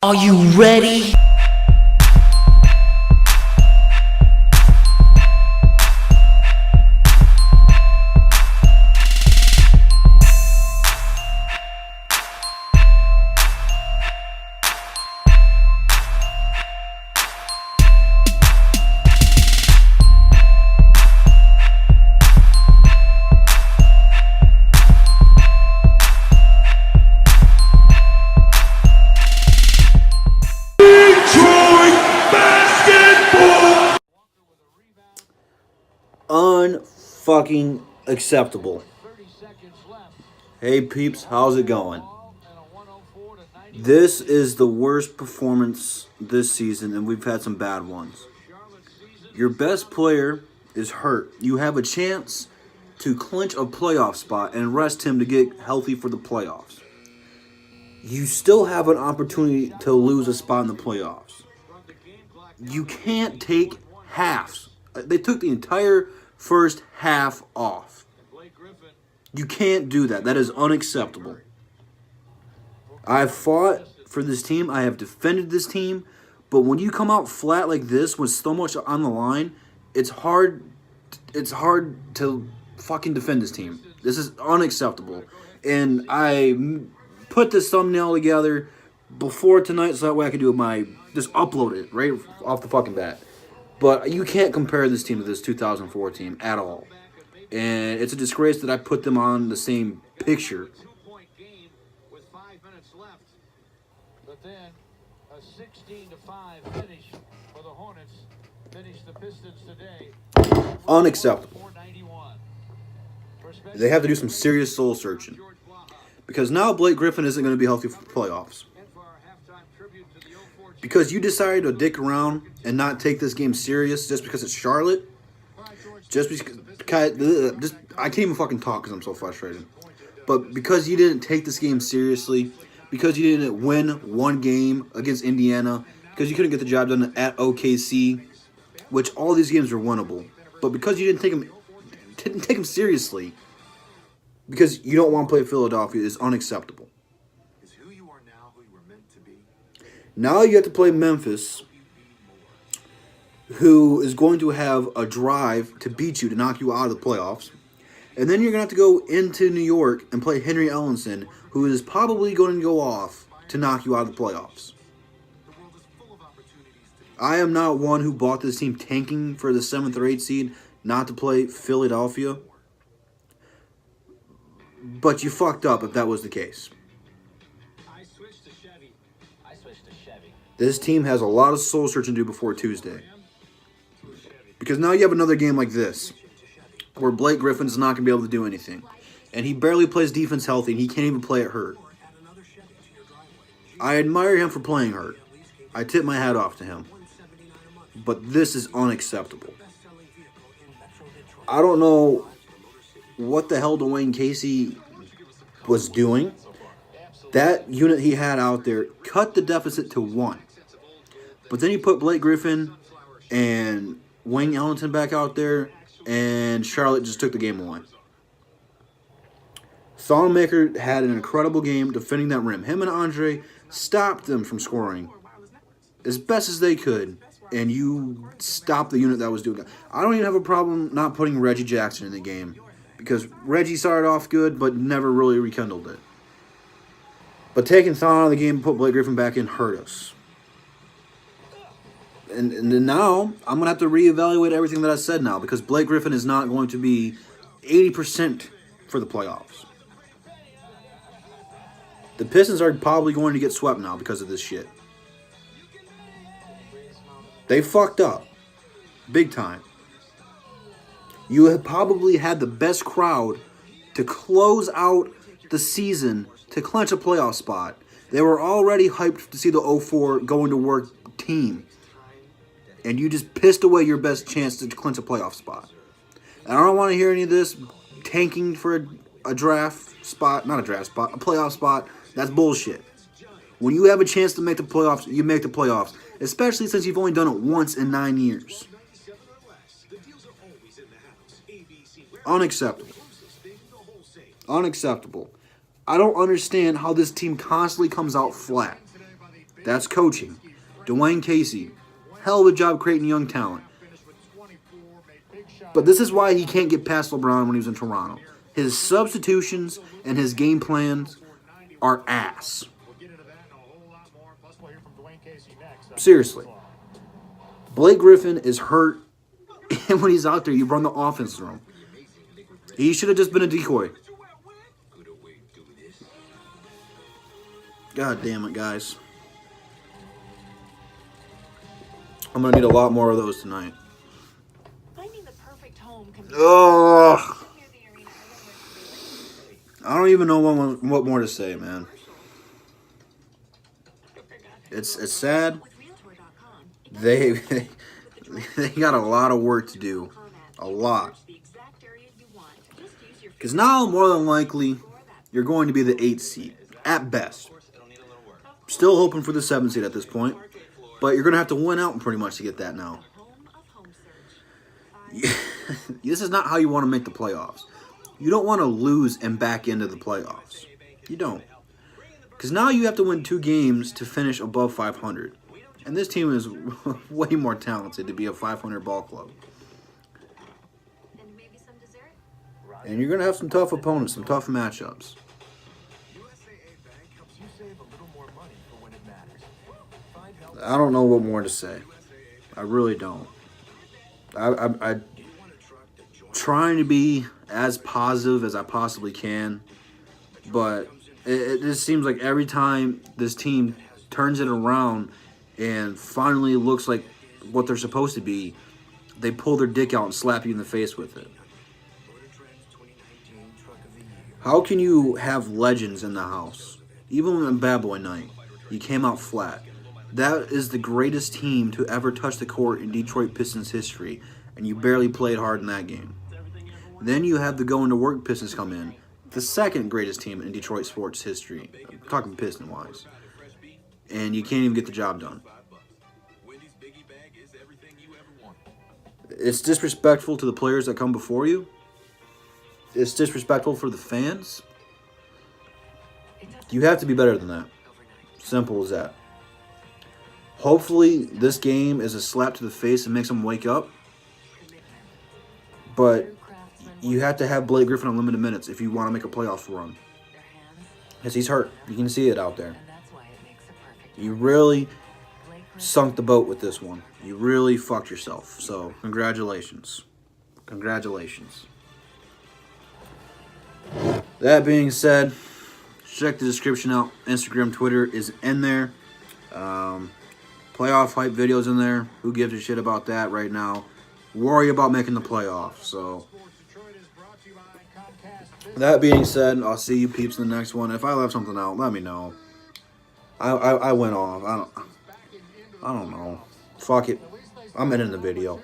Are you ready? Unfucking acceptable. Hey peeps, how's it going? This is the worst performance this season, and we've had some bad ones. Your best player is hurt. You have a chance to clinch a playoff spot and rest him to get healthy for the playoffs. You still have an opportunity to lose a spot in the playoffs. You can't take halves. They took the entire first half off. You can't do that. That is unacceptable. I've fought for this team. I have defended this team. But when you come out flat like this with so much on the line, it's hard to fucking defend this team. This is unacceptable. And I put this thumbnail together before tonight so that way I could do just upload it right off the fucking bat. But you can't compare this team to this 2004 team at all. And it's a disgrace that I put them on the same picture. But then a 16-5 finish for the Hornets. Finished the Pistons today. Unacceptable. They have to do some serious soul searching. Because now Blake Griffin isn't going to be healthy for playoffs. Because you decided to dick around and not take this game serious just because it's Charlotte. I can't even fucking talk because I'm so frustrated. But because you didn't take this game seriously, because you didn't win one game against Indiana, because you couldn't get the job done at OKC, which all these games were winnable. But because you didn't take them seriously, because you don't want to play Philadelphia, is unacceptable. Now you have to play Memphis, who is going to have a drive to beat you, to knock you out of the playoffs. And then you're going to have to go into New York and play Henry Ellenson, who is probably going to go off to knock you out of the playoffs. I am not one who bought this team tanking for the 7th or 8th seed, not to play Philadelphia. But you fucked up if that was the case. This team has a lot of soul searching to do before Tuesday. Because now you have another game like this, where Blake Griffin's not going to be able to do anything. And he barely plays defense healthy, and he can't even play it hurt. I admire him for playing hurt. I tip my hat off to him. But this is unacceptable. I don't know what the hell Dwayne Casey was doing. That unit he had out there cut the deficit to 1. But then you put Blake Griffin and Wayne Ellington back out there, and Charlotte just took the game away. Thonmaker had an incredible game defending that rim. Him and Andre stopped them from scoring as best as they could, and you stopped the unit that was doing it. I don't even have a problem not putting Reggie Jackson in the game, because Reggie started off good but never really rekindled it. But taking Thon out of the game and put Blake Griffin back in hurt us. And now I'm going to have to reevaluate everything that I said now, because Blake Griffin is not going to be 80% for the playoffs. The Pistons are probably going to get swept now because of this shit. They fucked up. Big time. You have probably had the best crowd to close out the season to clinch a playoff spot. They were already hyped to see the 04 going to work team. And you just pissed away your best chance to clinch a playoff spot. And I don't want to hear any of this tanking for a draft spot. Not a draft spot. A playoff spot. That's bullshit. When you have a chance to make the playoffs, you make the playoffs. Especially since you've only done it once in 9 years. Unacceptable. Unacceptable. I don't understand how this team constantly comes out flat. That's coaching. Dwayne Casey, hell of a job creating young talent. But this is why he can't get past LeBron when he was in Toronto. His substitutions and his game plans are ass. Seriously. Blake Griffin is hurt, and when he's out there, you run the offense through him. He should have just been a decoy. God damn it, guys. I'm going to need a lot more of those tonight. Ugh. I don't even know what more to say, man. It's sad. They got a lot of work to do. A lot. Because now, more than likely, you're going to be the 8th seed. At best. Still hoping for the 7th seed at this point. But you're going to have to win out pretty much to get that now. This is not how you want to make the playoffs. You don't want to lose and back into the playoffs. You don't. Because now you have to win 2 games to finish above 500. And this team is way more talented to be a 500 ball club. And you're going to have some tough opponents, some tough matchups. I don't know what more to say. I really don't. I trying to be as positive as I possibly can, but it just seems like every time this team turns it around and finally looks like what they're supposed to be, they pull their dick out and slap you in the face with it. How can you have legends in the house? Even on Bad Boy Night, you came out flat. That is the greatest team to ever touch the court in Detroit Pistons history, and you barely played hard in that game. Then you have the going to work Pistons come in, the second greatest team in Detroit sports history. I'm talking Piston-wise. And you can't even get the job done. It's disrespectful to the players that come before you. It's disrespectful for the fans. You have to be better than that. Simple as that. Hopefully, this game is a slap to the face and makes them wake up. But you have to have Blake Griffin on limited minutes if you want to make a playoff run. Because he's hurt. You can see it out there. You really sunk the boat with this one. You really fucked yourself. So, congratulations. Congratulations. That being said, check the description out. Instagram, Twitter is in there. Playoff hype videos in there. Who gives a shit about that right now? Worry about making the playoffs. So, that being said, I'll see you peeps in the next one. If I left something out, let me know. I went off. I don't know. Fuck it. I'm ending the video.